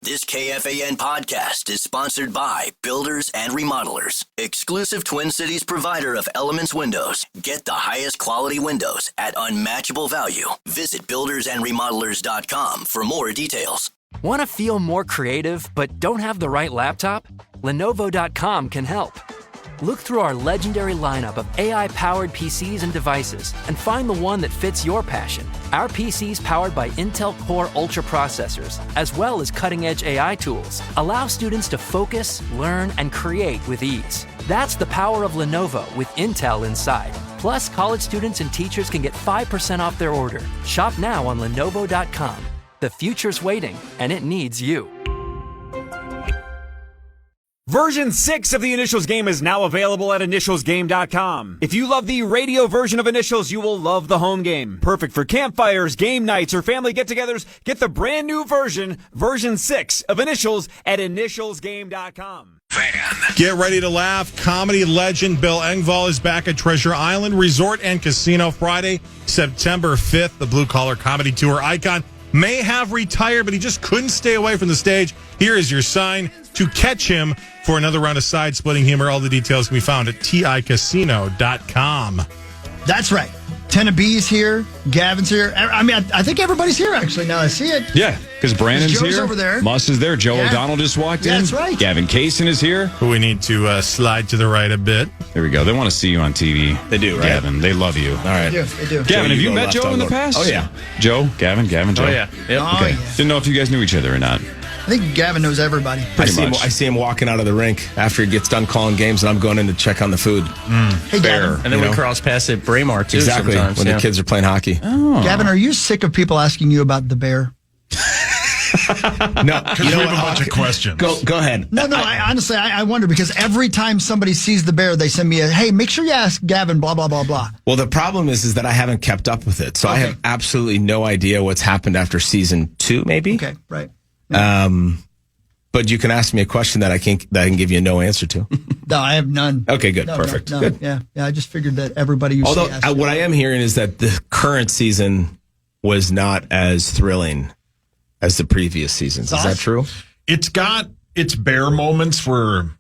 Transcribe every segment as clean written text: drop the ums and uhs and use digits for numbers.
This KFAN podcast is sponsored by Builders and Remodelers, exclusive Twin Cities provider of Elements Windows. Get the highest quality windows at unmatchable value. Visit buildersandremodelers.com for more details. Want to feel more creative but don't have the right laptop? Lenovo.com can help. Look through our legendary lineup of AI-powered PCs and devices and find the one that fits your passion. Our PCs powered by Intel Core Ultra processors, as well as cutting-edge AI tools, allow students to focus, learn, and create with ease. That's the power of Lenovo with Intel inside. Plus, college students and teachers can get 5% off their order. Shop now on Lenovo.com. The future's waiting, and it needs you. Version 6 of the Initials game is now available at initialsgame.com. If you love the radio version of Initials, you will love the home game. Perfect for campfires, game nights, or family get-togethers. Get the brand new version, version 6 of Initials at initialsgame.com. Get ready to laugh. Comedy legend Bill Engvall is back at Treasure Island Resort and Casino Friday, September 5th. The Blue Collar Comedy Tour icon may have retired, but he just couldn't stay away from the stage. Here is your sign to catch him for another round of side-splitting humor. All the details can be found at ticasino.com. That's right. Tenna B's here. Gavin's here. I mean, I think everybody's here, actually, now I see it. Yeah, because Brandon's Joe's here. Over there. Muss is there. Joe O'Donnell just walked in. That's right. Gavin Kaysen is here. Who we need to slide to the right a bit. There we go. They want to see you on TV. They do, right? Gavin, they love you. All right. They do. Gavin, have you met Joe in the past? Oh, yeah. Joe, Gavin, Joe. Oh, yeah. Yep. Oh, Okay. yeah. Didn't know if you guys knew each other or not. I think Gavin knows everybody. I much. see him walking out of the rink after he gets done calling games, and I'm going in to check on the food. Hey, Gavin. And then we cross paths at Braemar, too, Exactly, sometimes. when the kids are playing hockey. Gavin, are you sick of people asking you about the bear? No, Because we have a bunch of questions. Go ahead. No, I wonder, because every time somebody sees the bear, they send me hey, make sure you ask Gavin, blah, blah, blah, blah. Well, the problem is that I haven't kept up with it, so I have absolutely no idea what's happened after season 2, maybe. Okay, right. But you can ask me a question that I can give you no answer to. No, I have none. Okay, good, No, perfect. No, Good. Yeah, I just figured that everybody usually Although asks. what I am hearing is that the current season was not as thrilling as the previous seasons. Is that true? It's got its bear moments where,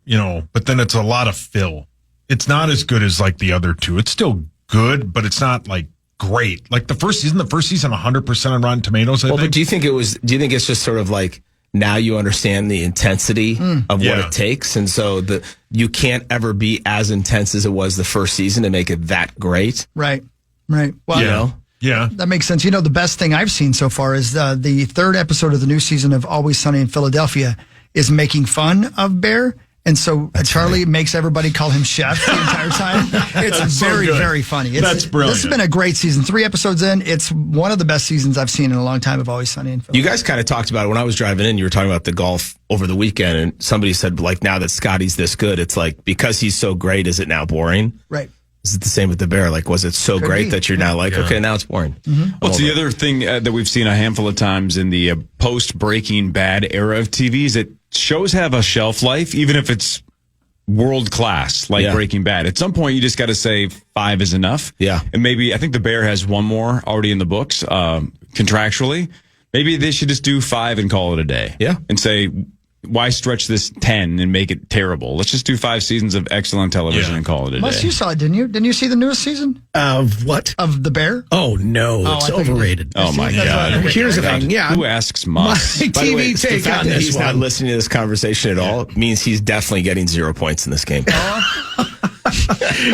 but then it's a lot of fill. It's not as good as like the other two. It's still good, but it's not like great. Like the first season 100% on Rotten Tomatoes, I think. But do you think it's just sort of like now you understand the intensity of what it takes, and so you can't ever be as intense as it was the first season to make it that great? Right. Well, Yeah. that makes sense. The best thing I've seen so far is the third episode of the new season of Always Sunny in Philadelphia is making fun of Bear. And so Charlie makes everybody call him Chef the entire time. It's very, very funny. That's brilliant. This has been a great season. 3 episodes in. It's one of the best seasons I've seen in a long time of Always Sunny in Philadelphia. You guys kind of talked about it when I was driving in. You were talking about the golf over the weekend, and somebody said, like, now that Scotty's this good, it's like, because he's so great, is it now boring? Right. Is it the same with the Bear? Like, was it so great that you're now like, okay, now it's boring? What's the other thing that we've seen a handful of times in the post-Breaking Bad era of TV is that shows have a shelf life, even if it's world class, like Breaking Bad. At some point, you just got to say 5 is enough. Yeah. And maybe, I think the Bear has one more already in the books, contractually. Maybe they should just do 5 and call it a day. Yeah. And say, why stretch this 10 and make it terrible? Let's just do 5 seasons of excellent television and call it a Must, day. you saw it, didn't you? Didn't you see the newest season? Of what? Of The Bear? Oh, no. It's overrated. Oh, my God. Here's the thing. Yeah. Who asks Moss? My By the way, TV the take fact on that this he's one. not listening to this conversation at all means he's definitely getting 0 points in this game.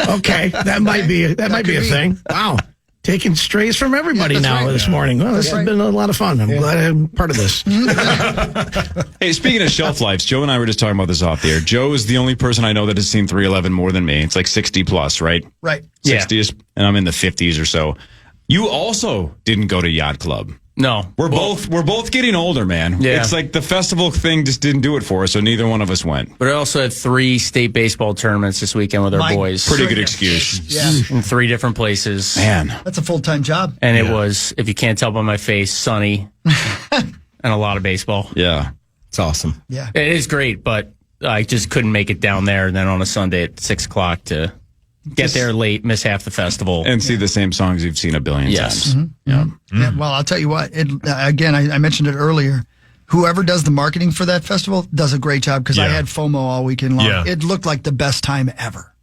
Okay. That might be a thing. Wow. Taking strays from everybody this morning. Well, this has been a lot of fun. I'm glad I'm part of this. Hey, speaking of shelf lives, Joe and I were just talking about this off the air. Joe is the only person I know that has seen 311 more than me. It's like 60 plus, right? Right. 60s, and I'm in the 50s or so. You also didn't go to Yacht Club. No. We're both getting older, man. Yeah. It's like the festival thing just didn't do it for us, so neither one of us went. But I also had 3 state baseball tournaments this weekend with our boys. Pretty good excuse. Yeah. In 3 different places. Man. That's a full-time job. And it was, if you can't tell by my face, sunny and a lot of baseball. Yeah. It's awesome. Yeah. It is great, but I just couldn't make it down there. And then on a Sunday at 6 o'clock to get there late, miss half the festival. And see the same songs you've seen a billion times. Yeah. Well, I'll tell you what. Again, I mentioned it earlier. whoever does the marketing for that festival does a great job because I had FOMO all weekend long. Yeah. It looked like the best time ever.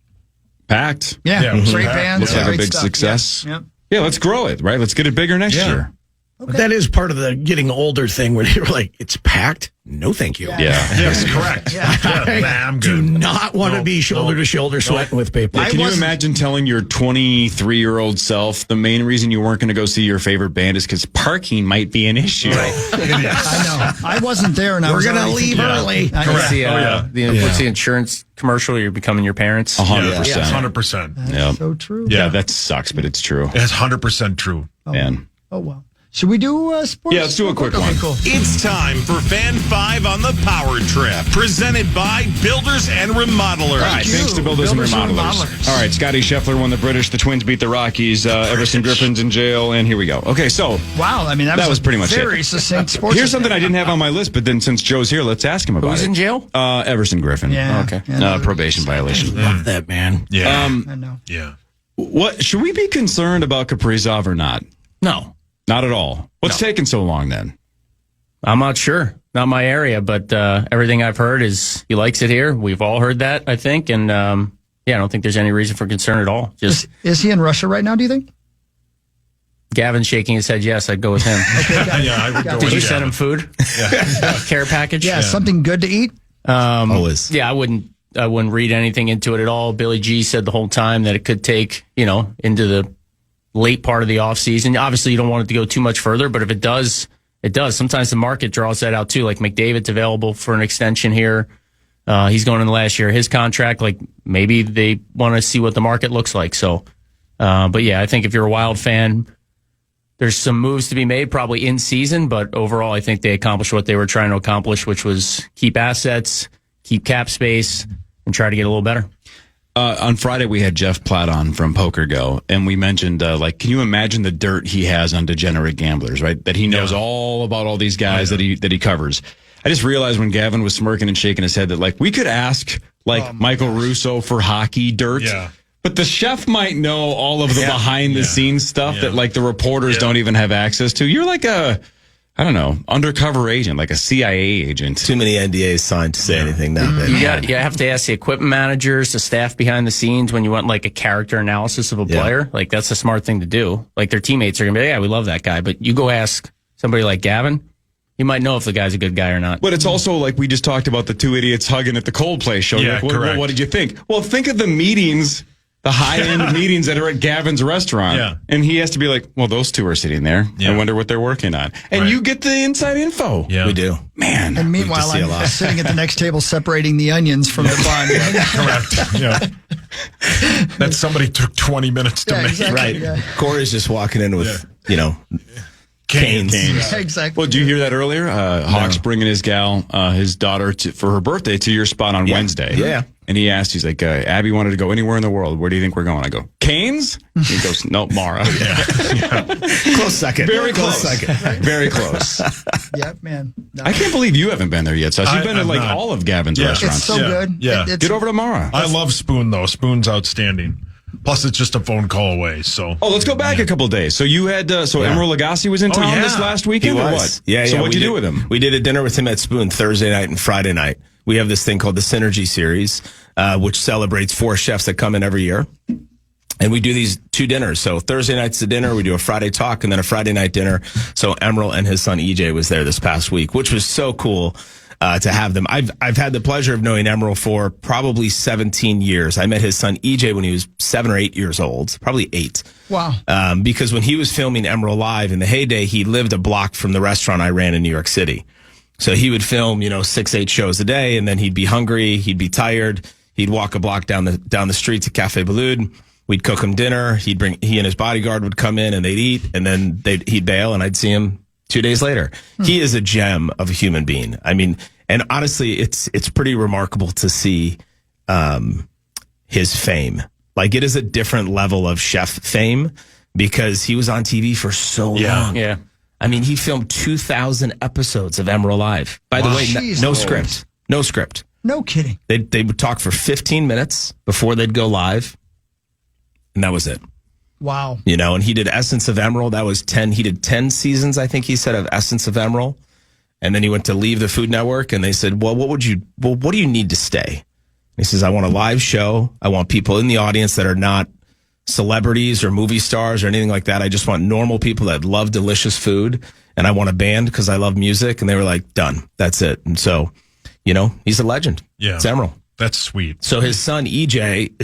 Packed. Yeah, great bands. Looks like a great big stuff. success. Yeah. Yeah, let's grow it, right? Let's get it bigger next year. But that is part of the getting older thing where you're like, it's packed? No, thank you. Yeah. Yes, correct. I'm Do good. not want to be shoulder to shoulder sweating with people. Can you imagine telling your 23-year-old self the main reason you weren't going to go see your favorite band is because parking might be an issue? I know. I wasn't there, and I We're was going to already leave thinking- early. I- What's the insurance commercial? You're becoming your parents. 100%. 100%. Yeah. So true. Yeah, that sucks, but it's true. It's 100% true. Man. Oh, wow. Should we do sports? Yeah, let's do a quick Okay, one. Cool. It's time for Fan 5 on the Power Trip, presented by Builders and Remodelers. All right, thanks to Builders and Remodelers. All right, Scotty Scheffler won the British. The Twins beat the Rockies. Everson Griffin's in jail, and here we go. Okay, so Wow, I mean, that was pretty much very it. succinct sports. Here's something I didn't have on my list, but then since Joe's here, let's ask him about Who's it. in jail? Everson Griffin. Yeah. Okay. Yeah, Probation violation. Love that, man. Yeah. I know. Yeah. What should we be concerned about Kaprizov or not? No, Not at all. What's taking so long then? I'm not sure. Not my area, but everything I've heard is he likes it here. We've all heard that, I think, and I don't think there's any reason for concern at all. Just Is he in Russia right now, do you think? Gavin's shaking his head. Yes, I'd go with him. Yeah, I would go Did with you Gavin. send him food? Care package? Yeah, something good to eat? Always. Yeah, I wouldn't read anything into it at all. Billy G said the whole time that it could take, into the late part of the off season. Obviously, you don't want it to go too much further, but if it does, it does. Sometimes the market draws that out too. Like McDavid's available for an extension here. He's going in the last year of his contract. Like maybe they want to see what the market looks like. So, but yeah, I think if you're a Wild fan, there's some moves to be made probably in season, but overall, I think they accomplished what they were trying to accomplish, which was keep assets, keep cap space, and try to get a little better. On Friday, we had Jeff Platt on from Poker Go, and we mentioned, can you imagine the dirt he has on degenerate gamblers, right? That he knows all about all these guys that he covers. I just realized when Gavin was smirking and shaking his head that, we could ask, Michael Russo for hockey dirt. Yeah. But the chef might know all of the behind-the-scenes stuff that, the reporters don't even have access to. You're like a, I don't know, undercover agent, like a CIA agent. Too many NDAs signed to say anything now. You have to ask the equipment managers, the staff behind the scenes when you want a character analysis of a player. That's a smart thing to do. Their teammates are going to be, yeah, we love that guy. But you go ask somebody like Gavin, you might know if the guy's a good guy or not. But it's also like we just talked about the two idiots hugging at the Coldplay show. Yeah, correct. What did you think? Well, think of the meetings, the high-end meetings that are at Gavin's restaurant. Yeah. And he has to be like, well, those two are sitting there. Yeah. I wonder what they're working on. And you get the inside info. Yeah. We do. Man. And meanwhile, see a I'm lot. sitting at the next table separating the onions from the bun. Correct. Yeah. That somebody took 20 minutes to Yeah, make. exactly. Right. Yeah. Corey's just walking in with, canes. Yeah, exactly. Well, did you hear that earlier? Hawk's bringing his gal, his daughter, for her birthday to your spot on Wednesday. Yeah. And he asked, he's like, Abby wanted to go anywhere in the world. Where do you think we're going? I go, Canes? He goes, no, Mara. Close second. Very close. Very close. Yeah, man. No. I can't believe you haven't been there yet. So you've been to I'm not. all of Gavin's Yeah. restaurants. It's so good. Yeah. It's, Get over to Mara. I love Spoon, though. Spoon's outstanding. Plus, it's just a phone call away. So. Oh, let's go back a couple days. So you had Emeril Lagasse was in town this last weekend, or what? Yeah, So yeah. what'd you do with him? We did a dinner with him at Spoon Thursday night and Friday night. We have this thing called the Synergy Series, which celebrates 4 chefs that come in every year. And we do these 2 dinners. So Thursday night's the dinner. We do a Friday talk and then a Friday night dinner. So Emeril and his son EJ was there this past week, which was so cool. To have them. I've had the pleasure of knowing Emeril for probably 17 years. I met his son EJ when he was 7 or 8 years old, probably 8. Wow. Because when he was filming Emeril Live in the heyday, he lived a block from the restaurant I ran in New York City. So he would film, 6-8 shows a day, and then he'd be hungry, he'd be tired, he'd walk a block down the street to Café Balud. We'd cook him dinner. He and his bodyguard would come in and they'd eat, and then he'd bail, and I'd see him 2 days later. He is a gem of a human being. I mean, and honestly, it's pretty remarkable to see his fame. Like, it is a different level of chef fame because he was on TV for so long. Yeah. I mean, he filmed 2,000 episodes of Emeril Live. By the way, Jeez. no script. No script. No kidding. They would talk for 15 minutes before they'd go live, and that was it. Wow. And he did Essence of Emeril. That was 10. He did 10 seasons, I think he said, of Essence of Emeril. And then he went to leave the Food Network, and they said, well, what do you need to stay? And he says, I want a live show. I want people in the audience that are not celebrities or movie stars or anything like that. I just want normal people that love delicious food. And I want a band because I love music. And they were like, done. That's it. And so, he's a legend. Yeah. It's Emerald. That's sweet. So his son, EJ,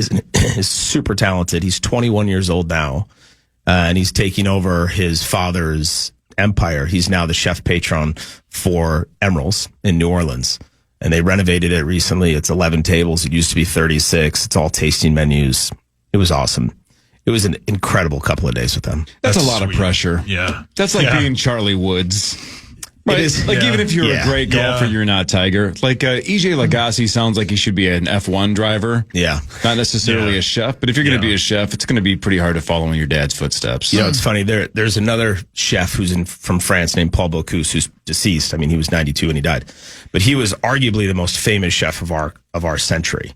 is super talented. He's 21 years old now. And he's taking over his father's empire. He's now the chef patron for Emerald's in New Orleans. And they renovated it recently. It's 11 tables. It used to be 36. It's all tasting menus. It was awesome. It was an incredible couple of days with them. That's a lot of pressure. Yeah. That's like being Charlie Woods. Right? It is, even if you're a great golfer, you're not Tiger. Like EJ Lagasse sounds like he should be an F1 driver. Yeah. Not necessarily a chef, but if you're going to be a chef, it's going to be pretty hard to follow in your dad's footsteps. It's funny. There's another chef who's from France named Paul Bocuse, who's deceased. I mean, he was 92 when he died, but he was arguably the most famous chef of our century.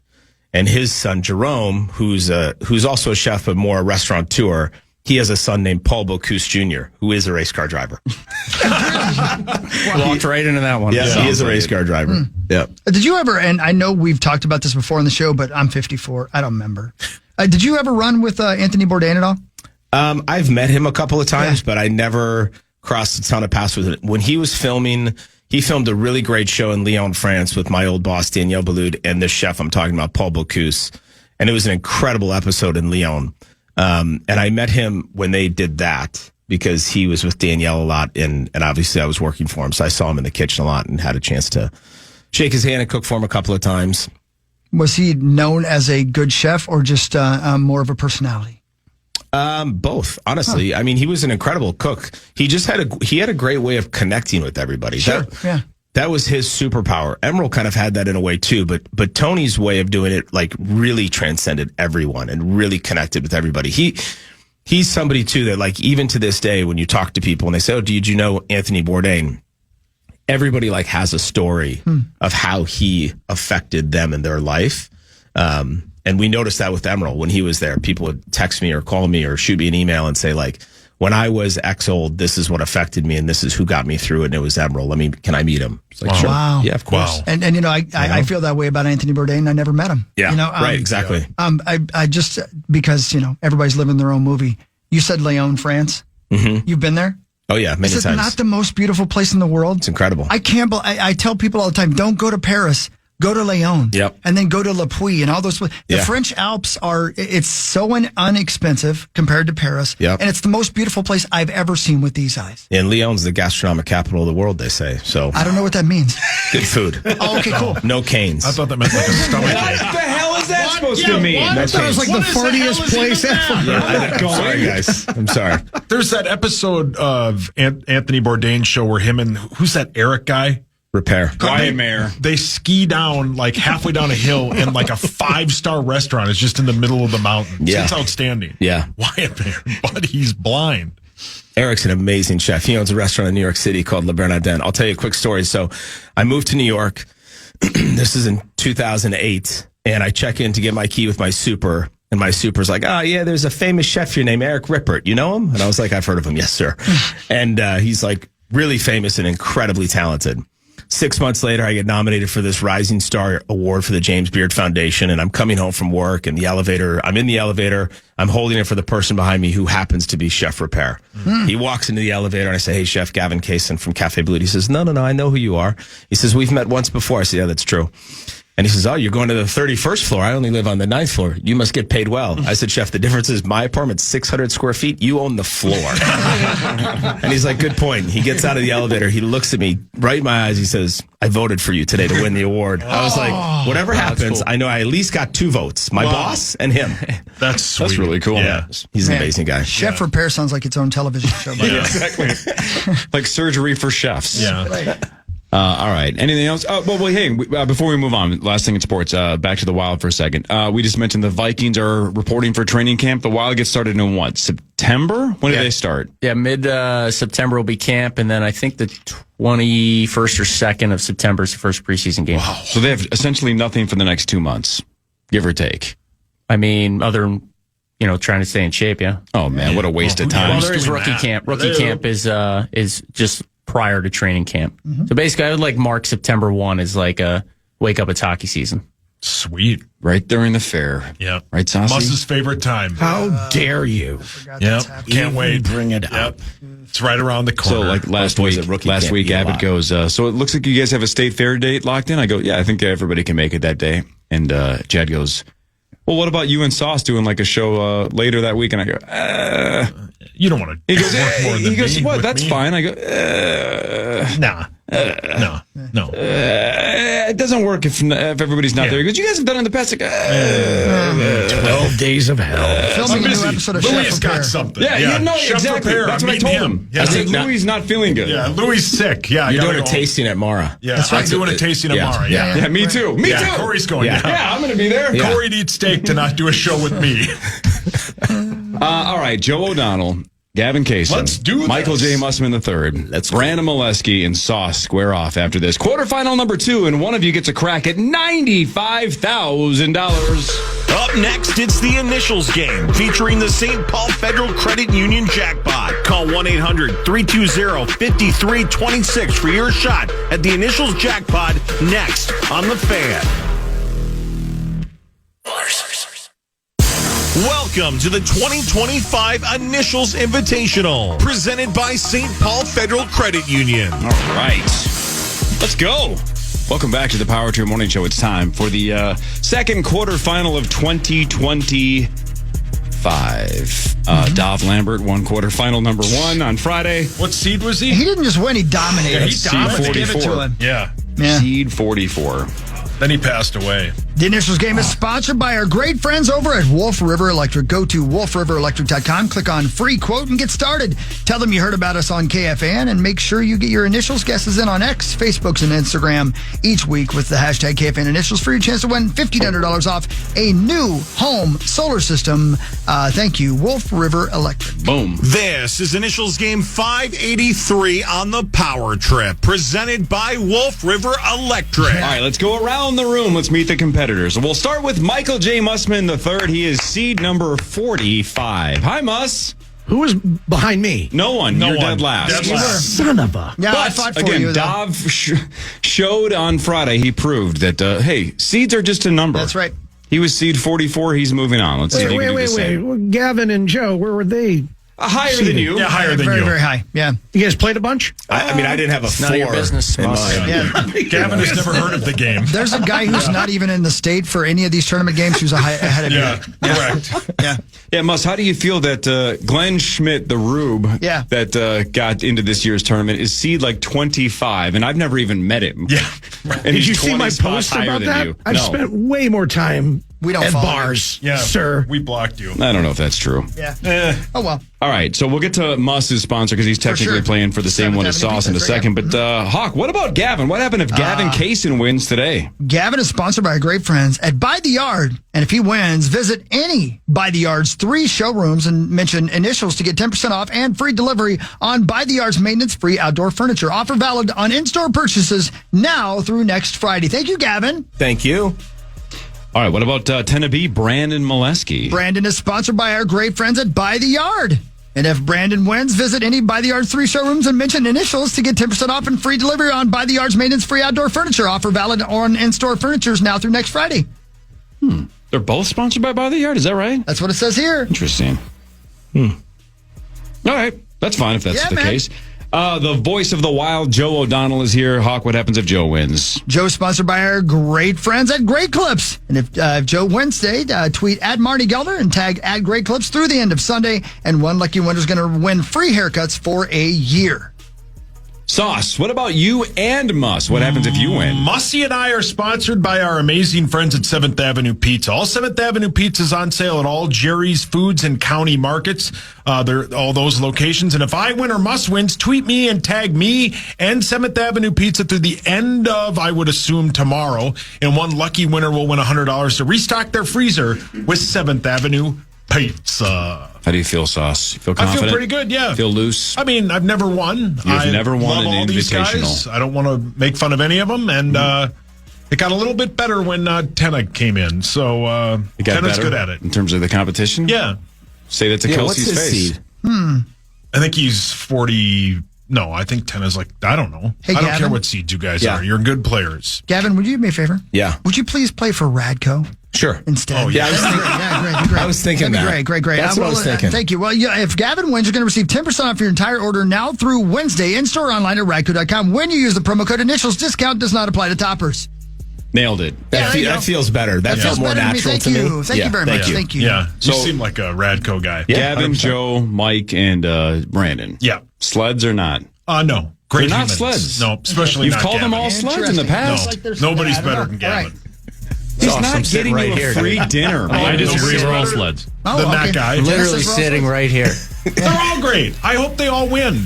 And his son Jerome, who's also a chef but more a restaurateur, he has a son named Paul Bocuse Jr., who is a race car driver. Walked right into that one. Yeah, he is a race car driver. Yeah. Did you ever, and I know we've talked about this before on the show, but I'm 54. I don't remember. Did you ever run with Anthony Bourdain at all? I've met him a couple of times, but I never crossed a ton of paths with him. When he was filming, he filmed a really great show in Lyon, France with my old boss, Danielle Baloud, and this chef I'm talking about, Paul Bocuse. And it was an incredible episode in Lyon. And I met him when they did that because he was with Danielle a lot, and obviously I was working for him, so I saw him in the kitchen a lot and had a chance to shake his hand and cook for him a couple of times. Was he known as a good chef or just more of a personality? Both, honestly. I mean, he was an incredible cook. He just had a great way of connecting with everybody. Sure. That was his superpower. Emerald kind of had that in a way too, but Tony's way of doing it like really transcended everyone and really connected with everybody. He's somebody too that like even to this day when you talk to people and they say, "Oh, did you know Anthony Bourdain?" Everybody like has a story of how he affected them in their life. And we noticed that with Emerald when he was there. People would text me or call me or shoot me an email and say like, when I was X old, this is what affected me, and this is who got me through it, and it was Emerald. Can I meet him? It's like, sure. Wow. Yeah, of course. Wow. And I feel that way about Anthony Bourdain. I never met him. Yeah, right, exactly. I just, because, everybody's living their own movie. You said Lyon, France. Mm-hmm. You've been there? Oh, yeah, many times. Is it not the most beautiful place in the world? It's incredible. I tell people all the time, don't go to Paris. Go to Lyon. Yep. And then go to Le Puy and all those. The French Alps it's so inexpensive compared to Paris. Yep. And it's the most beautiful place I've ever seen with these eyes. And Lyon's the gastronomic capital of the world, they say. So I don't know what that means. Good food. Oh, okay, cool. No canes. I thought that meant like a stomach ache. What the hell is that supposed to mean? I thought it was like the fartiest place ever. Sorry, guys. I'm sorry. There's that episode of Anthony Bourdain's show where him and who's that Eric guy? Repair. Wyatt Mayer. They ski down like halfway down a hill and like a 5-star restaurant is just in the middle of the mountains. Yeah. It's outstanding. Yeah. Wyatt Mayer, but he's blind. Eric's an amazing chef. He owns a restaurant in New York City called Le Bernardin. I'll tell you a quick story. So I moved to New York. This is in 2008. And I check in to get my key with my super. And my super's like, oh, yeah, there's a famous chef here named Eric Rippert. You know him? And I was like, I've heard of him. Yes, sir. And he's like really famous and incredibly talented. 6 months later, I get nominated for this Rising Star Award for the James Beard Foundation, and I'm coming home from work, and I'm in the elevator, I'm holding it for the person behind me who happens to be Chef Repair. He walks into the elevator, and I say, hey, Chef, Gavin Kaysen from Cafe Blue. He says, no, I know who you are. He says, we've met once before. I said, yeah, that's true. And he says, oh, you're going to the 31st floor. I only live on the 9th floor. You must get paid well. I said, Chef, the difference is my apartment's 600 square feet. You own the floor. And he's like, good point. He gets out of the elevator. He looks at me right in my eyes. He says, I voted for you today to win the award. I was like, whatever happens, cool. I know I at least got 2 votes. My boss and him. That's sweet. That's really cool. Yeah. He's an amazing guy. Chef Repair sounds like its own television show. Yeah, exactly. Like surgery for chefs. Yeah. Right. All right. Anything else? Well, hey, before we move on, last thing in sports, back to the Wild for a second. We just mentioned the Vikings are reporting for training camp. The Wild gets started in what, September? When do they start? Yeah, mid-September will be camp, and then I think the 21st or 2nd of September is the first preseason game. Wow. So they have essentially nothing for the next 2 months, give or take. I mean, other than, trying to stay in shape, yeah. Oh, man, what a waste of time. Well, there is rookie camp. Rookie camp is just prior to training camp. Mm-hmm. So basically, I would like mark September 1 as like a wake up, it's hockey season. Sweet. Right during the fair. Yeah. Right, Saucy? Muss's favorite time. How dare you? Yep. Can't wait. Bring it up. It's right around the corner. So like last week, Abbott goes, so it looks like you guys have a state fair date locked in. I go, yeah, I think everybody can make it that day. And Jed goes, well, what about you and Sauce doing like a show later that week? And I go, you don't want to. He goes, work more than he goes, me what? with That's me. fine. I go, Nah. No. it doesn't work if everybody's not there. He goes, you guys have done it in the past. I go, 12 days of hell. Filming a new episode of Louis Chef got Prepare. something. yeah, no, Chef exactly. Prepare. That's what I I'm told meeting him. Yeah. I said, Louis is not feeling good. Yeah, Louis is sick. Yeah, You're I doing gotta a go. tasting at Mara. Yeah, I'm doing a tasting tomorrow. Yeah. Yeah, me too. Me too. Corey's going. Yeah. Yeah, I'm going to be there. Yeah. Corey'd eat steak to not do a show with me. All right, Joe O'Donnell, Gavin Kaysen, Let's do this. Michael J. Mussman III, Brandon Mileski, and Sauce square off after this. Quarterfinal number 2, and one of you gets a crack at $95,000. Up next, it's the Initials game featuring the St. Paul Federal Credit Union jackpot. Call 1-800-320-5326 for your shot at the Initials jackpot next on The Fan. Welcome to the 2025 Initials Invitational, presented by St. Paul Federal Credit Union. All right, let's go. Welcome back to the Power Trip Morning Show. It's time for the second quarterfinal of 2025. Dov Lambert won quarterfinal number 1 on Friday. What seed was he? He didn't just win; he dominated. Yeah, he So dominated. let's give it to him. Yeah. Yeah. Seed 44. Then he passed away. The Initials game is sponsored by our great friends over at Wolf River Electric. Go to wolfriverelectric.com, click on free quote, and get started. Tell them you heard about us on KFAN, and make sure you get your Initials guesses in on X, Facebooks, and Instagram each week with the hashtag KFAN Initials for your chance to win $1,500 off a new home solar system. Thank you, Wolf River Electric. Boom. This is Initials Game 583 on the Power Trip, presented by Wolf River Electric. All right, let's go around the room. Let's meet the competitors. We'll start with Michael J. Mussman III. He is seed number 45. Hi, Muss. Who was behind me? No one. You're dead last. Dead last. Son of a. Yeah, I But fought for again, you. though. Dov showed on Friday. He proved that, hey, seeds are just a number. That's right. He was seed 44. He's moving on. Let's see if he can do the same. Well, Gavin and Joe, where were they? Higher than you. Yeah, higher than very, you. very high. Yeah. You guys played a bunch? I mean, I didn't have a None of your 4 business, in Muss. mine. Yeah. Gavin has never heard of the game. There's a guy who's not even in the state for any of these tournament games who's ahead of Yeah, you. correct. Yeah. Yeah, Muss, how do you feel that Glenn Schmidt, the Rube, Yeah. that got into this year's tournament, is seed like 25, and I've never even met him. Yeah. And Did he's you see 20 my spots post higher about than that? you. I've No. spent way more time We don't at follow bars, Yeah, sir. we blocked you. I don't know if that's true. Yeah. Oh, well. All right, so we'll get to Muss's sponsor because he's technically sure. playing for the same Seventh one as Avenue Sauce in a Pizza, right? second. But Hawk, what about Gavin? What happened if Gavin Kaysen wins today? Gavin is sponsored by our great friends at By the Yard. And if he wins, visit any By the Yard's 3 showrooms and mention Initials to get 10% off and free delivery on By the Yard's maintenance-free outdoor furniture. Offer valid on in-store purchases now through next Friday. Thank you, Gavin. Thank you. All right, what about Tennessee Brandon Mileski? Brandon is sponsored by our great friends at By the Yard. And if Brandon wins, visit any By the Yard's 3 showrooms and mention Initials to get 10% off and free delivery on By the Yard's maintenance-free outdoor furniture. Offer valid on in-store furnitures now through next Friday. They're both sponsored by the Yard, is that right? That's what it says here. Interesting. All right, that's fine if that's Yeah, the man. case. The voice of the Wild, Joe O'Donnell, is here. Hawk, what happens if Joe wins? Joe's sponsored by our great friends at Great Clips. And if Joe wins today, tweet at Marty Gelder and tag at Great Clips through the end of Sunday. And one lucky winner is going to win free haircuts for a year. Sauce, what about you and Muss? What happens if you win? Mussy and I are sponsored by our amazing friends at 7th Avenue Pizza. All 7th Avenue Pizzas on sale at all Jerry's Foods and County Markets. They're all those locations. And if I win or Muss wins, tweet me and tag me and 7th Avenue Pizza through the end of, I would assume, tomorrow. And one lucky winner will win $100 to restock their freezer with 7th Avenue Pizza. How do you feel, Sauce? You feel I confident? feel pretty good, yeah. Feel loose? I mean, I've never won. You've never won love an all these invitational. guys. I don't want to make fun of any of them. And it got a little bit better when Tenna came in. So You got Tenna's better good at it. in terms of the competition? Yeah. Say that to Yeah, Kelsey's what's his face. seed? I think he's 45. No, I think 10 is I don't know. Hey, I don't Gavin? care what seeds you guys are. You're good players. Gavin, would you do me a favor? Yeah. Would you please play for Radco? Sure. Instead. Oh, yeah. Great. I was thinking That'd that. be great. That's what I was thinking. Thank you. Well, if Gavin wins, you're going to receive 10% off your entire order now through Wednesday, in-store, online at radco.com. When you use the promo code Initials, discount does not apply to toppers. Nailed it. That feels better. That feels more natural to me. Thank you very much. Thank you. Yeah. You seem like a Radco guy. Gavin, 100%. Joe, Mike, and Brandon. Yeah. Sleds or not? No. Great They're not humans. sleds. No, especially You've not called Gavin. them all sleds in the past. No. Nobody's better than Gavin. He's Awesome. not getting Right you a here, free dude. dinner, man. I disagree. We're all sleds. Oh, Than okay. that guy. Literally Genesis sitting Russell? right here. They're all great. I hope they all win.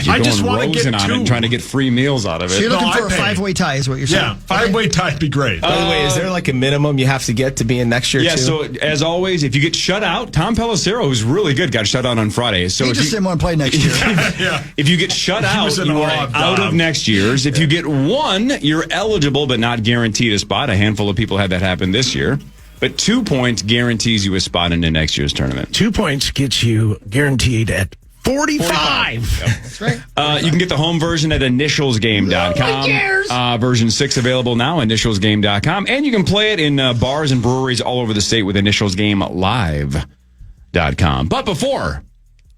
You're I just going want to get Rosen on it two. and trying to get free meals out of So it. you're looking No, for I a pay. five-way tie is what you're saying. Yeah, five-way tie would be great. By the way, is there a minimum you have to get to be in next year, Yeah, too? so as always, if you get shut out, Tom Pelissero, who's really good, got shut out on Friday. So He if just you, didn't want to play next year. Yeah. if you get shut out, was in you awe are of out Dom. of next year's. If you get one, you're eligible but not guaranteed a spot. A handful of people had that happen this year. But 2 points guarantees you a spot into next year's tournament. 2 points gets you guaranteed at 45. That's right. You can get the home version at initialsgame.com. Version 6 available now, initialsgame.com. And you can play it in bars and breweries all over the state with initialsgamelive.com. But before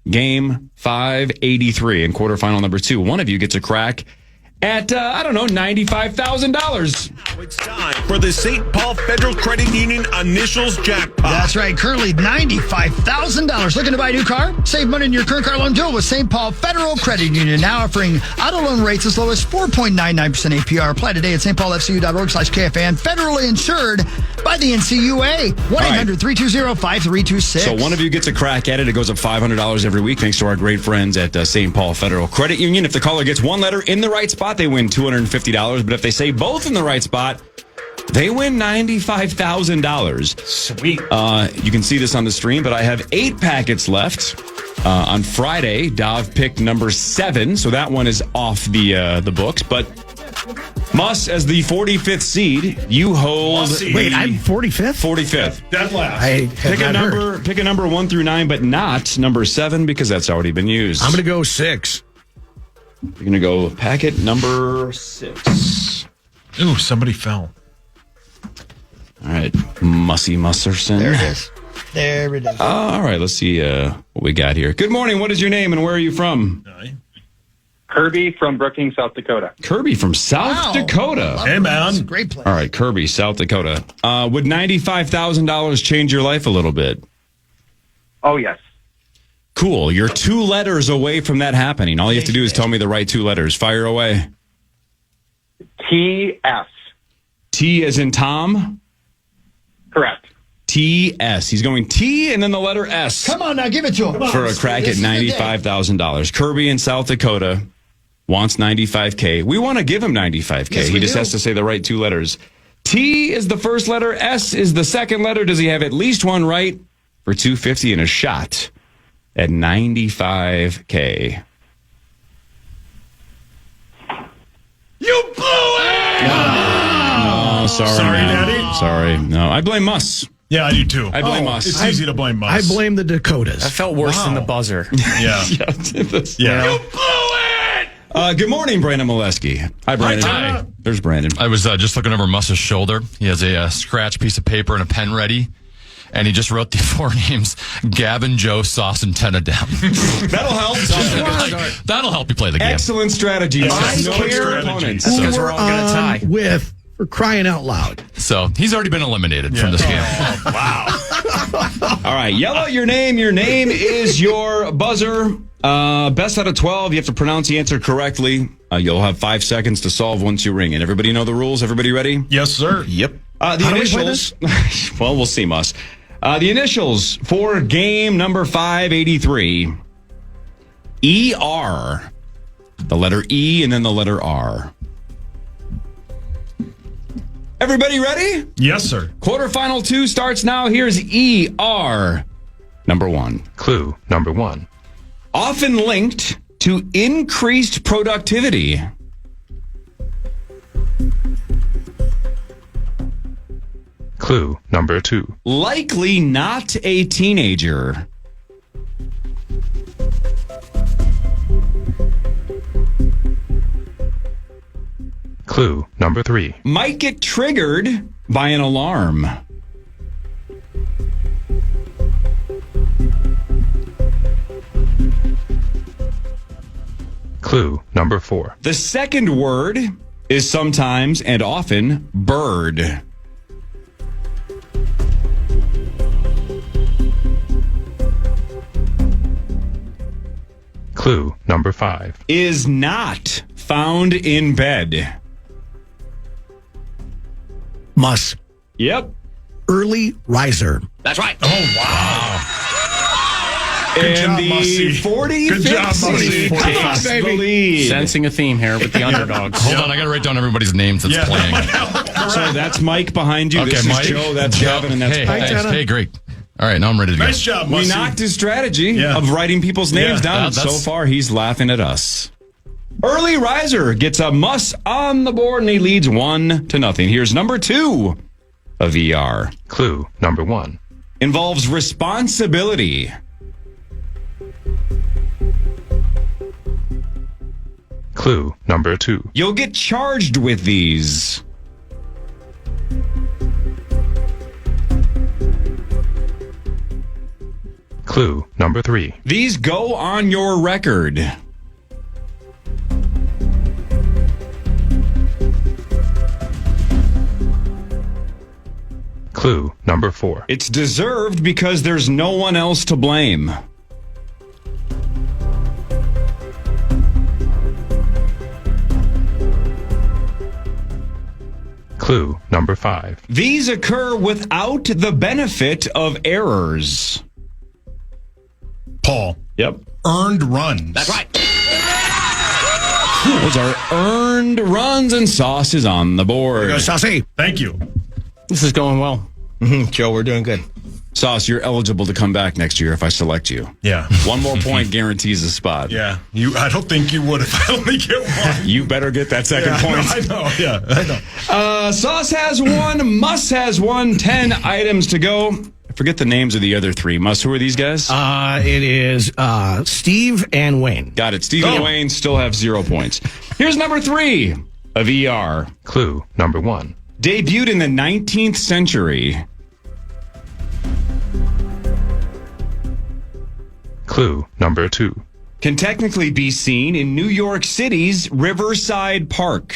game 583 and quarterfinal number 2, one of you gets a crack at, $95,000. It's time for the St. Paul Federal Credit Union Initials Jackpot. That's right. Currently, $95,000. Looking to buy a new car? Save money in your current car loan. Do it with St. Paul Federal Credit Union. Now offering auto loan rates as low as 4.99% APR. Apply today at stpaulfcu.org/KFAN. Federally insured by the NCUA. 1-800-320-5326. So one of you gets a crack at it. It goes up $500 every week thanks to our great friends at St. Paul Federal Credit Union. If the caller gets one letter in the right spot, they win $250. But if they say both in the right spot, they win $95,000. Sweet. You can see this on the stream, but I have 8 packets left. On Friday, Dav picked number 7, so that one is off the books. But Muss, as the 45th seed, you hold. Wait, I'm 45th? 45th. Dead last. I have not heard. Pick a number 1 through 9, but not number 7 because that's already been used. I'm going to go 6. You're going to go packet number 6. Ooh, somebody fell. All right, Mussy Musserson. There it is. There it is. All right, let's see what we got here. Good morning. What is your name and where are you from? Kirby from Brookings, South Dakota. Kirby from South Dakota. Hey, man. Great play. All right, Kirby, South Dakota. Would $95,000 change your life a little bit? Oh, yes. Cool. You're 2 letters away from that happening. All you have to do is tell me the right 2 letters. Fire away. TS. T as in Tom? Correct. TS. He's going T and then the letter S. Come on now, give it to him. For a crack at $95,000. Kirby in South Dakota wants $95K. We want to give him $95K. Yes, He just has to say the right 2 letters. T is the first letter. S is the second letter. Does he have at least one right for $250 and a shot at $95K? You blew it! No, sorry, man. Daddy. Sorry. No, I blame Muss. Yeah, I do too. I blame Muss. It's easy to blame I us. blame the Dakotas. That felt worse than the buzzer. Yeah. You blew it! Good morning, Brandon Mileski. Hi, Brandon. Hi. There's Brandon. I was just looking over Muss's shoulder. He has a scratch piece of paper and a pen ready. And he just wrote the 4 names: Gavin, Joe, Sauce, and Tenadam. That'll help. That'll help you play the game. Excellent strategy. Excellent No strategy. opponents. Who because we're all gonna on tie. with for crying out loud. So he's already been eliminated from this game. All right, yell out your name. Your name is your buzzer. Best out of 12. You have to pronounce the answer correctly. You'll have 5 seconds to solve once you ring it. Everybody know the rules? Everybody ready? Yes, sir. Yep. The How do we play initials. Well, we'll see, Muss. The initials for game number 583. ER. The letter E and then the letter R. Everybody ready? Yes, sir. Quarterfinal 2 starts now. Here's ER. Number 1. Clue number 1. Often linked to increased productivity. Clue number 2. Likely not a teenager. Clue number 3. Might get triggered by an alarm. Clue number 4. The second word is sometimes and often bird. Clue number 5. Is not found in bed. Muss. Yep. Early riser. That's right. Oh, wow. Good And job, the Mussy. 45th Good job, Mussy. takes the lead. Sensing a theme here with the underdogs. Hold on, I got to write down everybody's names that's playing. So that's Mike behind you. Okay, this Mike. is Joe. That's Gavin, and that's hey, Paul. hey, great. All right, now I'm ready to go. Nice job, Mussy. We knocked his strategy of writing people's names down, and so far he's laughing at us. Early riser gets a muss on the board, and he leads 1-0. Here's number 2 of ER. Clue number 1. Involves responsibility. Clue number 2. You'll get charged with these. Clue number 3. These go on your record. Clue number 4. It's deserved because there's no one else to blame. Clue number 5. These occur without the benefit of errors. Paul. Yep. Earned runs. That's right. Those are earned runs, and Sauce is on the board. Go, Saucy. Thank you. This is going well. Joe, we're doing good. Sauce, you're eligible to come back next year if I select you. Yeah. One more point guarantees a spot. Yeah. I don't think you would if I only get one. You better get that second point. I know. Yeah, I know. Sauce has one. Muss has one. 10 items to go. I forget the names of the other 3. Muss, who are these guys? It is Steve and Wayne. Got it. Steve and Wayne still have 0 points. Here's number 3 of ER. Clue number 1. Debuted in the 19th century. Clue number 2. Can technically be seen in New York City's Riverside Park.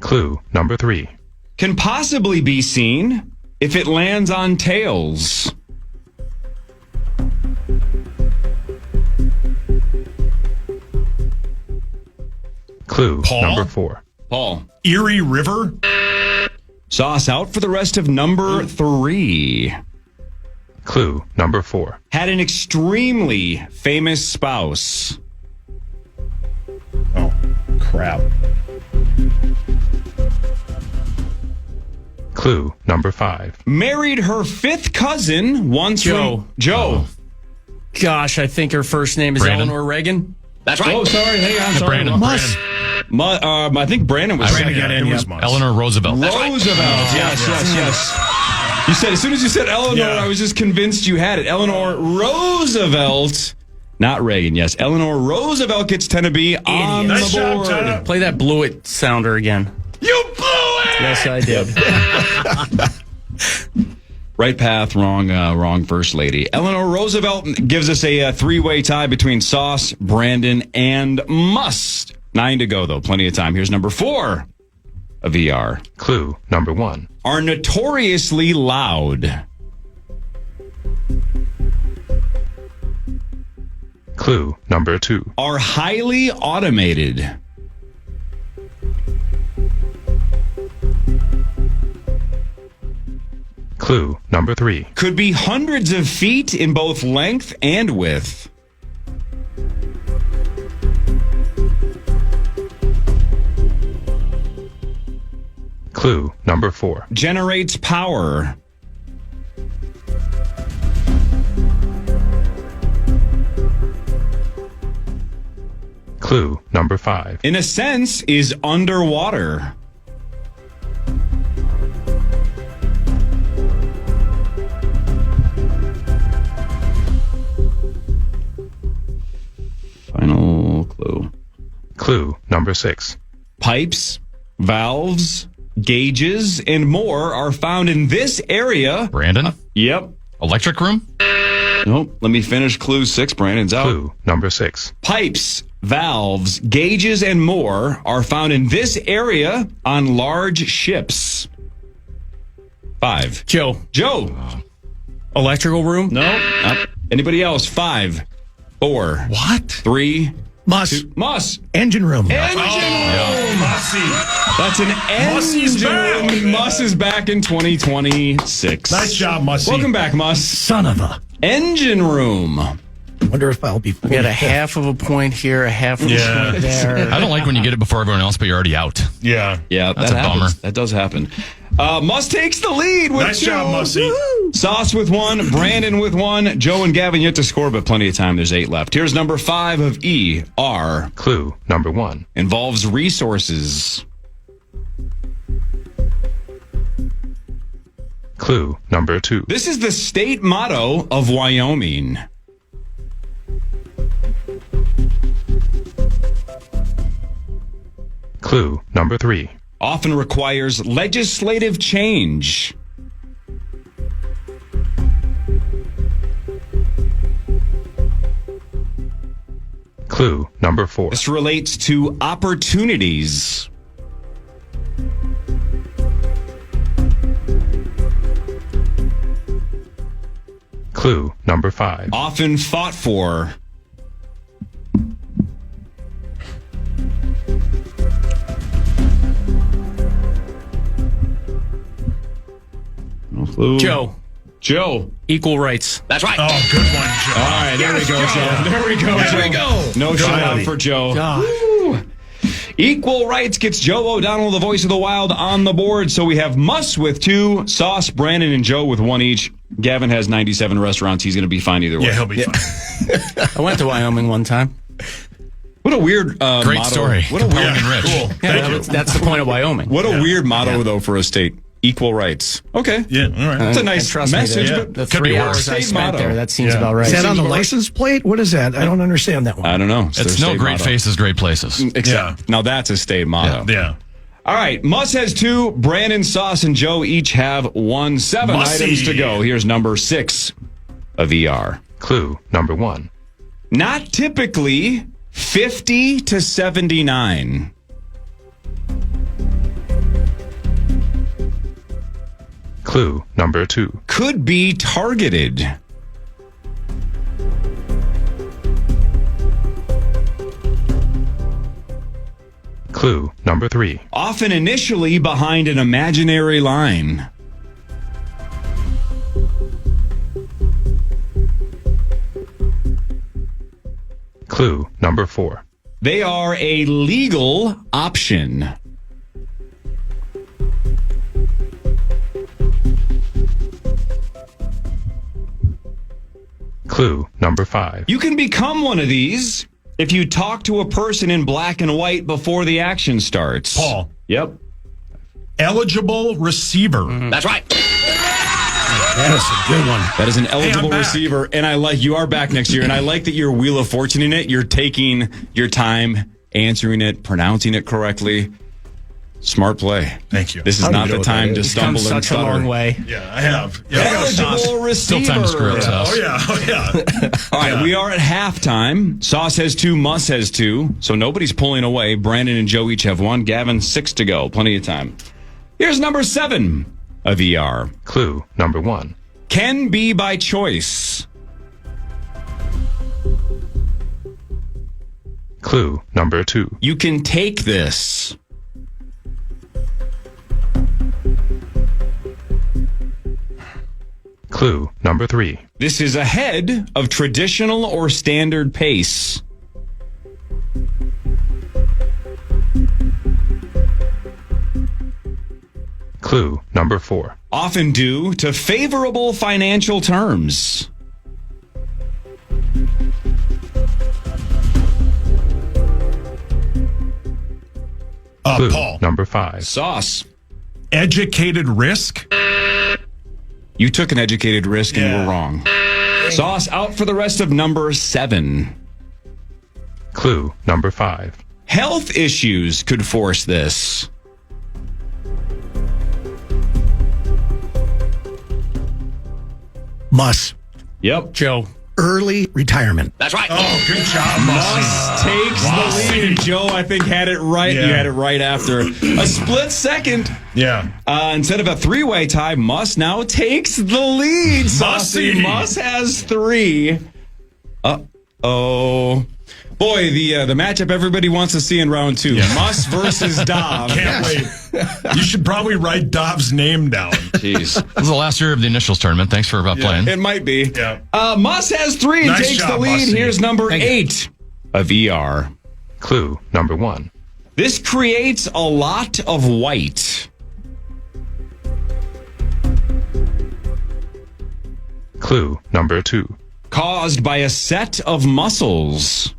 Clue number 3. Can possibly be seen if it lands on tails. Clue Paul? number 4. Paul. Erie River. Sauce out for the rest of number 3. Clue number 4. Had an extremely famous spouse. Oh, crap. Clue number 5. Married her 5th cousin once. Joe. Joe. Gosh, I think her first name is Brandon. Eleanor Reagan. That's right. Oh, sorry. Hang on. Sorry. Brandon. Muss. I think Brandon was Brandon second. got in, yes. Eleanor Roosevelt. Roosevelt. Yes. You said, as soon as you said Eleanor, I was just convinced you had it. Eleanor Roosevelt. Not Reagan, yes. Eleanor Roosevelt gets 10 to be on Nice the job, board. Tyler. Play that blew it sounder again. You blew it! Yes, I did. Right path, wrong first lady. Eleanor Roosevelt gives us a 3-way tie between Sauce, Brandon, and Must. 9 to go, though. Plenty of time. Here's number 4 of ER. Clue number 1. Are notoriously loud. Clue number 2. Are highly automated. Clue number 3. Could be hundreds of feet in both length and width. Clue number 4. Generates power. Clue number 5. In a sense, is underwater. clue. Clue number 6. Pipes, valves, gauges, and more are found in this area. Brandon? Yep. Electric room? Nope. Let me finish clue 6. Brandon's out. Clue number 6. Pipes, valves, gauges, and more are found in this area on large ships. 5. Joe. Electrical room? No. Anybody else? 5, 4. What? 3. Muss. Engine room. Mussy. That's an Mussy's engine back. room. Muss is back in 2026. Nice job, Mussy. Welcome back, Muss. Son of a. Engine room. Wonder if I'll be. We got a half of a point here, a half of a point there. I don't like when you get it before everyone else, but you're already out. Yeah. Yeah, That's that a happens. bummer. That does happen. Muss takes the lead with Nice 2. job, Mussy. Woo-hoo. Sauce with 1, Brandon with 1, Joe and Gavin yet to score, but plenty of time. There's 8 left. Here's number 5 of ER. Clue number 1. Involves resources. Clue number 2. This is the state motto of Wyoming. Clue number 3. Often requires legislative change. Clue number 4. This relates to opportunities. Clue number 5. Often fought for. No clue. Joe. Equal rights. That's right. Oh, good one, Joe. All right, there we go, Joe. There we go, Joe. There we go. No shout out for Joe. Woo. Equal rights gets Joe O'Donnell, the voice of the wild, on the board. So we have Muss with 2, Sauce, Brandon, and Joe with 1 each. Gavin has 97 restaurants. He's going to be fine either way. Yeah, he'll be fine. I went to Wyoming one time. What a weird Great motto. story. What a Compelling weird, and rich. Cool. Yeah, Thank you. that's the point of Wyoming. What a weird motto, though, for a state. Equal rights. Okay. Yeah, all right. That's a And nice trust me, message, the but the could be 3 worse. hours I State spent motto. there, that seems Yeah. about right. Is that on the license plate? What is that? I don't understand that one. I don't know. It's their no state great motto. faces, great places. Except, now that's a state motto. Yeah. All right. Muss has 2. Brandon, Sauce, and Joe each have 1. 7 Mussy. items to go. Here's number 6 of ER. Clue number 1. Not typically 50 to 79. Clue number 2. Could be targeted. Clue number 3. Often initially behind an imaginary line. Clue number 4. They are a legal option. Clue number 5. You can become one of these if you talk to a person in black and white before the action starts. Paul. Yep. Eligible receiver. That's right. That's a good one. That is an eligible back. receiver, and I like you are back next year, and I like that you're Wheel of Fortune in it. You're taking your time answering it, pronouncing it correctly. Smart play. Thank you. This is I don't not know the what time that to is. stumble Come and such a stutter. long way. Yeah, I have. Yeah, I got a sauce. Eligible receiver. Still time to screw up, Sauce. Oh, yeah. Oh, yeah. All right, we are at halftime. Sauce has 2, Muss has 2, so nobody's pulling away. Brandon and Joe each have 1. Gavin, 6 to go. Plenty of time. Here's number 7 of ER. Clue number 1. Can be by choice. Clue number 2. You can take this. Clue number 3. This is ahead of traditional or standard pace. Clue number 4. Often due to favorable financial terms. Clue Paul. number 5. Sauce. Educated risk. You took an educated risk and Yeah. were wrong. Sauce out for the rest of number 7. Clue number 5. Health issues could force this. Muss. Yep. Joe. Early retirement. That's right. Oh, good job, Muss takes the lead. Joe, I think, had it right. Yeah. You had it right after a split second. Yeah. Instead of a three-way tie, Muss now takes the lead. Saucy. Muss has 3. Uh-oh. Boy, the matchup everybody wants to see in round 2. Yeah. Muss versus Dov. Can't wait. You should probably write Dov's name down. Jeez. This is the last year of the Initials tournament. Thanks for playing. It might be. Yeah. Muss has 3 and Nice takes job, the lead. Mussy. Here's number 8 of ER. Clue number 1. This creates a lot of white. Clue number 2. Caused by a set of muscles.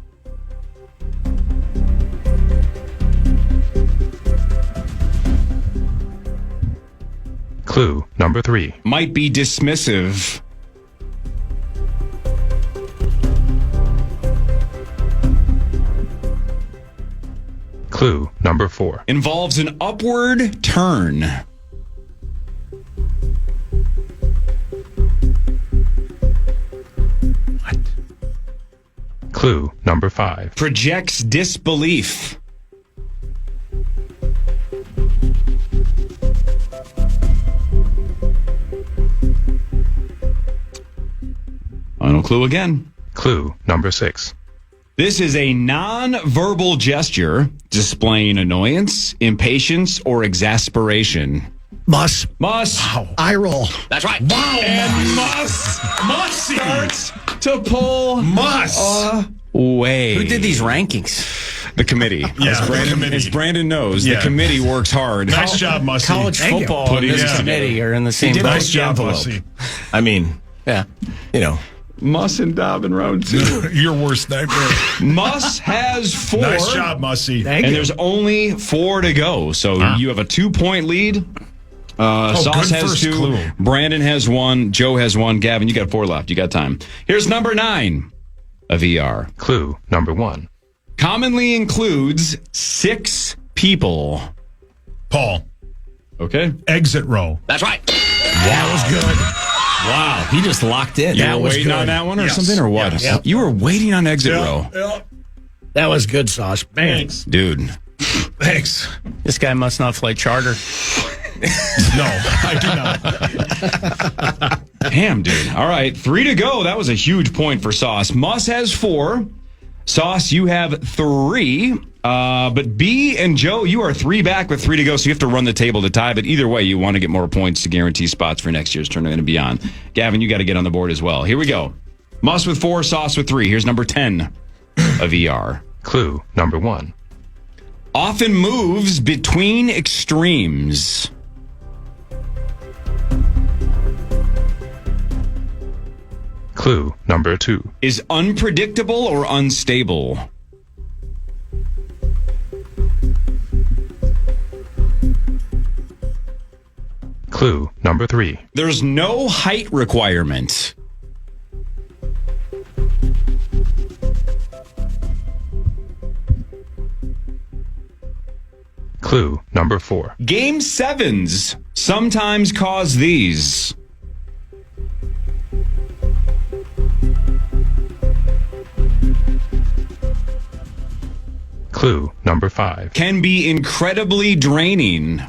Clue number 3. Might be dismissive. Clue number 4. Involves an upward turn. Clue number 5. Projects disbelief. Final clue again. Clue number 6. This is a non-verbal gesture displaying annoyance, impatience, or exasperation. Muss. Wow. Eye roll. That's right. Wow. And Mussy starts to pull away. Who did these rankings? The committee. Yeah, As Brandon knows, the committee works hard. Nice job, Mussy. College football and this committee are in the same boat. Nice job, Mussy. I mean, Yeah. Muss and Dob in round 2. Your worst nightmare. Muss has 4. Nice job, Mussy. Thank And you. there's only 4 to go. So you have a 2-point lead. Sauce good has first 2. clue. Brandon has 1. Joe has 1. Gavin, you got 4 left. You got time. Here's number 9 of ER. Clue number 1. Commonly includes 6 people. Paul. Okay. Exit row. That's right. That was good. wow, he just locked in. You were was waiting good. on that one or Yes. something or what? Yes. You were waiting on exit row. Yeah. That was good, Sauce. Man. Thanks. Dude. Thanks. This guy must not fly charter. No, I do not. Damn, dude. All right. 3 to go. That was a huge point for Sauce. Muss has 4. Sauce, you have 3. But B and Joe, you are 3 back with 3 to go, so you have to run the table to tie. But either way, you want to get more points to guarantee spots for next year's tournament and beyond. Gavin, you got to get on the board as well. Here we go. Muss with 4, Sauce with 3. Here's number 10 of ER. Clue number 1. Often moves between extremes. Clue number 2. Is unpredictable or unstable. Clue number 3. There's no height requirement. Clue number 4. Game 7s sometimes cause these. Clue number 5. Can be incredibly draining.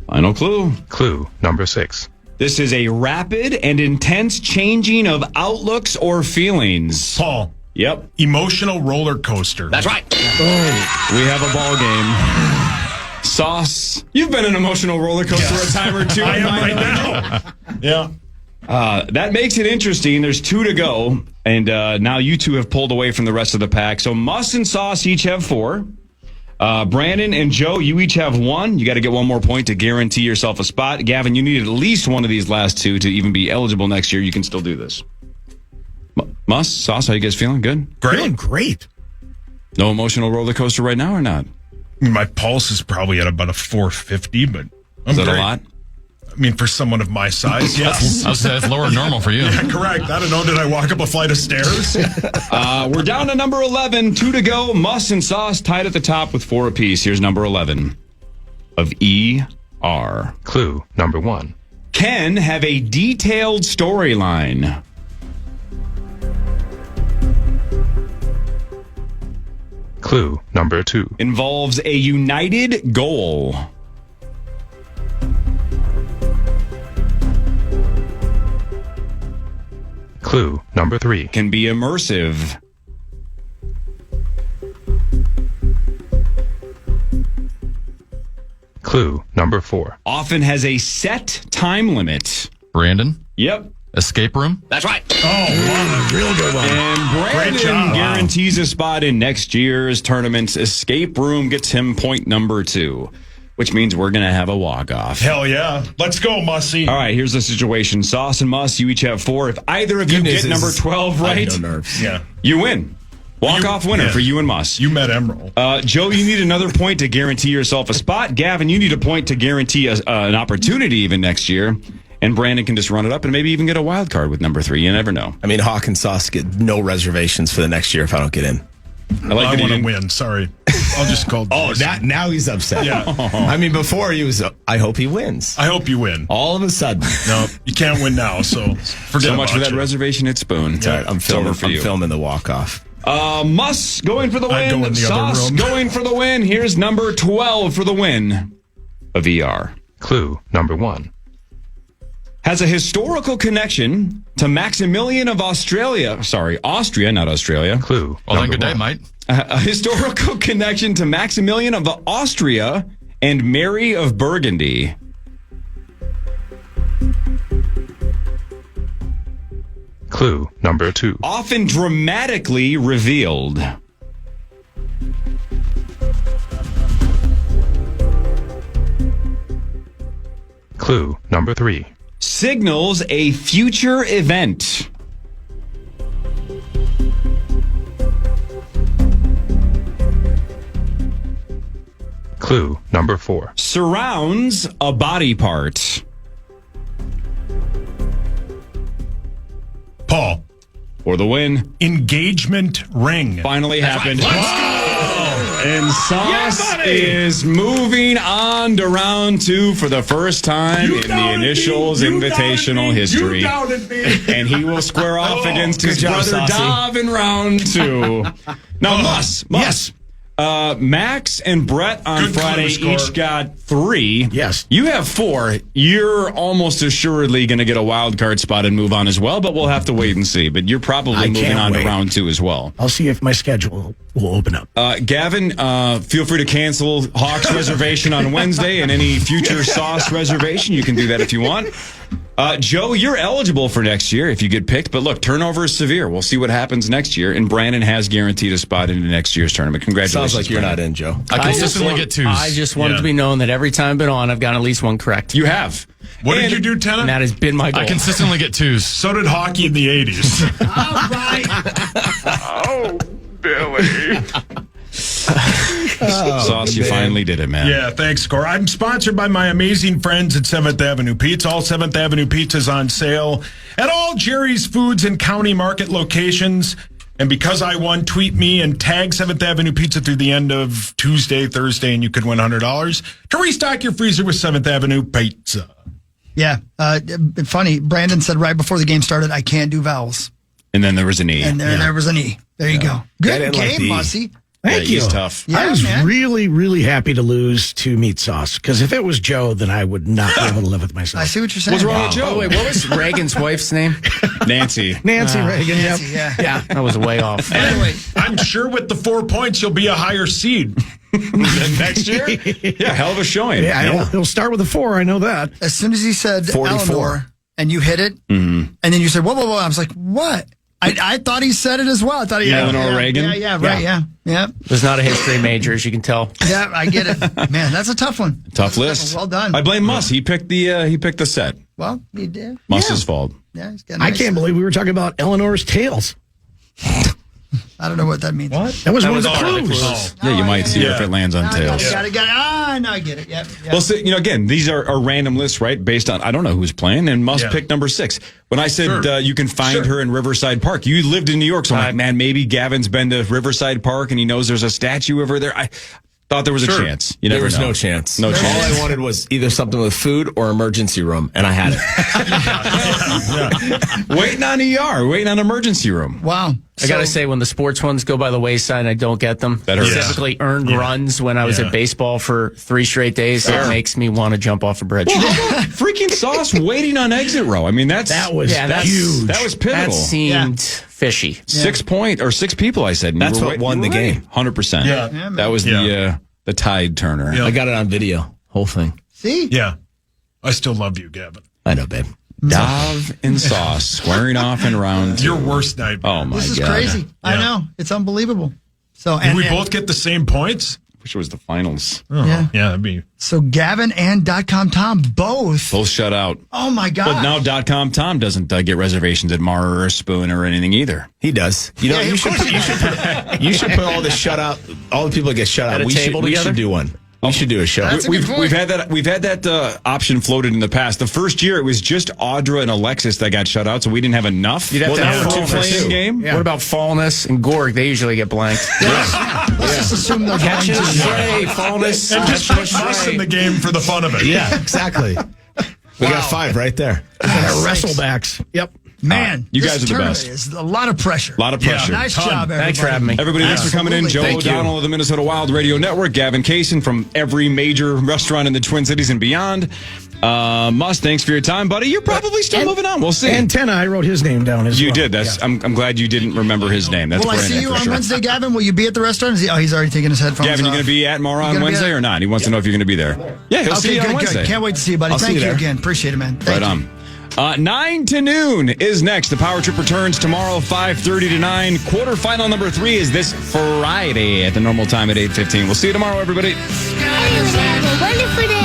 Final clue. Clue number 6. This is a rapid and intense changing of outlooks or feelings. Paul. Yep. Emotional roller coaster. That's right. We have a ball game. Sauce, you've been an emotional roller coaster a time or two. I am right now. Yeah. That makes it interesting. There's 2 to go, and now you 2 have pulled away from the rest of the pack. So Muss and Sauce each have 4. Brandon and Joe, you each have 1. You got to get 1 more point to guarantee yourself a spot. Gavin, you need at least 1 of these last 2 to even be eligible next year. You can still do this. Muss, Sauce, how you guys feeling? Good? Great. Great. No emotional roller coaster right now or not? I mean, my pulse is probably at about a 450, but Is that great. a lot? I mean, for someone of my size, yes. I was saying it's lower than normal for you. Yeah, correct. I don't know. Did I walk up a flight of stairs? We're down to number 11. 2 to go. Muss and Sauce tied at the top with 4 apiece. Here's number 11 of ER. Clue number 1. Can have a detailed storyline. Clue number 2. Involves a united goal. Clue number 3. Can be immersive. Clue number 4. Often has a set time limit. Brandon? Yep. Escape room? That's right. Oh, wow. Real good one. And Brandon guarantees a spot in next year's tournament's escape room, gets him point number 2, which means we're going to have a walk-off. Hell yeah. Let's go, Mussy. All right, here's the situation. Sauce and Muss, you each have 4. If either of you get number 12 right, Yeah. you win. Walk-off winner for you and Muss. You met Emerald. Joe, you need another point to guarantee yourself a spot. Gavin, you need a point to guarantee an opportunity even next year. And Brandon can just run it up and maybe even get a wild card with number 3. You never know. I mean, Hawk and Sauce get no reservations for the next year if I don't get in. I want to win. Sorry. I'll just call. Now he's upset. Yeah. I mean, before he was, I hope he wins. I hope you win. All of a sudden. No, you can't win now, so forget So much for about that you. reservation at Spoon. It's all right. I'm filming the walk-off. Muss going for the I'd go win. in the other Sauce room. going for the win. Here's number 12 for the win of ER. Clue number 1. Has a historical connection to Maximilian of Australia. Sorry, Austria, not Australia. Clue. Well, then number good day, 1. mate. A historical connection to Maximilian of Austria and Mary of Burgundy. Clue number 2. Often dramatically revealed. Clue number 3. Signals a future event. Clue number 4. Surrounds a body part. Paul. For the win. Engagement ring. Finally happened. Let's go! And Sauce is moving on to round 2 for the first time in the Initials Invitational history. And he will square off against his job, brother Saucy. Dov in round 2. Now, Muss. Yes. Max and Brett on Good Friday clue, each score. got 3. Yes. You have 4. You're almost assuredly going to get a wild card spot and move on as well, but we'll have to wait and see. But you're probably I moving can't on wait. to round 2 as well. I'll see if my schedule will open up. Gavin, feel free to cancel Hawk's reservation on Wednesday and any future Sauce reservation. You can do that if you want. Joe, you're eligible for next year if you get picked. But look, turnover is severe. We'll see what happens next year. And Brandon has guaranteed a spot in the next year's tournament. Congratulations. Sounds like you're Brandon. not in, Joe. I consistently get 2s. I just want it to be known that every time I've been on, I've gotten at least one correct. You have. What did you do, Tennant? And that has been my goal. I consistently get 2s. So did hockey in the 80s. All right. Oh, Billy. Sauce, you finally did it, man. Yeah, thanks, Score. I'm sponsored by my amazing friends at 7th Avenue Pizza. All 7th Avenue Pizzas on sale at all Jerry's Foods and County Market locations. And because I won, tweet me and tag 7th Avenue Pizza through the end of Tuesday, Thursday, and you could win $100 to restock your freezer with 7th Avenue Pizza. Yeah. Funny. Brandon said right before the game started, I can't do vowels. And then there was an E. And there was an E. There you go. Good didn't like game, the E. Mussy. Thank you. He's tough. Yeah, I was man. really, really happy to lose to Meatsauce because if it was Joe, then I would not be able to live with myself. I see what you're saying. What's wrong with Joe? Oh, wait, what was Reagan's wife's name? Nancy. Nancy Reagan. Nancy, Yep. yeah. That was way off. Anyway, I'm sure with the 4 points, you'll be a higher seed. Next year? Yeah, hell of a showing. Yeah, he'll start with a 4. I know that. As soon as he said 44. Eleanor and you hit it, and then you said, whoa, whoa, whoa. I was like, what? I thought he said it as well. I thought he Eleanor Reagan? Yeah, right, yeah. Was not a history major, as you can tell. Yeah, I get it. Man, that's a tough one. Tough list. Well done. I blame Muss. He picked the set. Well, he did. Muss's fault. Yeah, he's got a I nice can't believe we were talking about Eleanor's tails. I don't know what that means. What? That was That one of was the all right. clues. Oh. Yeah, you might see if it lands on tails. Got it. No, I get it. Yep. Well, so, again, these are random lists, right? Based on, I don't know who's playing, and must pick number 6. When I said you can find her in Riverside Park, you lived in New York, so I'm like, man, maybe Gavin's been to Riverside Park and he knows there's a statue over there. I thought there was a chance. You never There was know. no chance. No All chance. I wanted was either something with food or emergency room, and I had it. Waiting on ER, waiting on emergency room. Wow. I got to say, when the sports ones go by the wayside and I don't get them, That hurts. typically earned runs when I was at baseball for 3 straight days, it makes me want to jump off a bridge. Well, how about freaking Sauce waiting on exit row? I mean, that's That's huge. That was pivotal. That seemed fishy. 6 people, I said. And That's you were what won the game. 100%. Yeah. That was the tide turner. Yeah. I got it on video, whole thing. See? Yeah. I still love you, Gavin. I know, babe. Dav and Sauce squaring off in round 2. Your worst night. Oh, my God. This is crazy. I know. It's unbelievable. So, Did we both get the same points? Wish it was the finals. Oh, Yeah. yeah, that'd be. So Gavin and .com Tom both shut out. Oh my God! But now .com Tom doesn't get reservations at Mara or Spoon or anything either. He does. You know, you should put all the shutout, all the people that get shut out. At a table we together? should do one. We should do a show. That's a good point. We've had that option floated in the past. The first year it was just Audra and Alexis that got shut out, so we didn't have enough. You'd have to have a a playing game. What about Fallness and Gorg? They usually get blanked. Let's just assume they're going Catch and to. stray, Fallness. And just put us in the game for the fun of it. Yeah, exactly. We got 5 right there. Wrestlebacks. Yep. Man, You this guys are the tournament best. is a lot of pressure. A lot of pressure. Nice job, everybody. Thanks for having me. Everybody, thanks for coming in. Joe Absolutely. O'Donnell of the Minnesota Wild Radio Network, Gavin Kaysen from every major restaurant in the Twin Cities and beyond. Muss, thanks for your time, buddy. You're probably still moving on. We'll see. Antenna, I wrote his name down as well. You did. That's. I'm glad you didn't remember his name. That's Will I Brandon see you for on sure. Wednesday, Gavin? Will you be at the restaurant? He's already taken his headphones Gavin, you off. going to be at Mara on Wednesday or not? He wants to know if you're going to be there. Yeah, he'll see you on Wednesday. Good. Can't wait to see you, buddy. I'll Thank see you you there. again. Appreciate it, man. Thank Right you. on. 9 to noon is next. The Power Trip returns tomorrow, 5:30 to 9. Quarterfinal number 3 is this Friday at the normal time at 8:15. We'll see you tomorrow, everybody.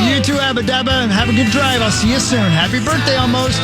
You too, Abba Dabba, and have a good drive. I'll see you soon. Happy birthday almost.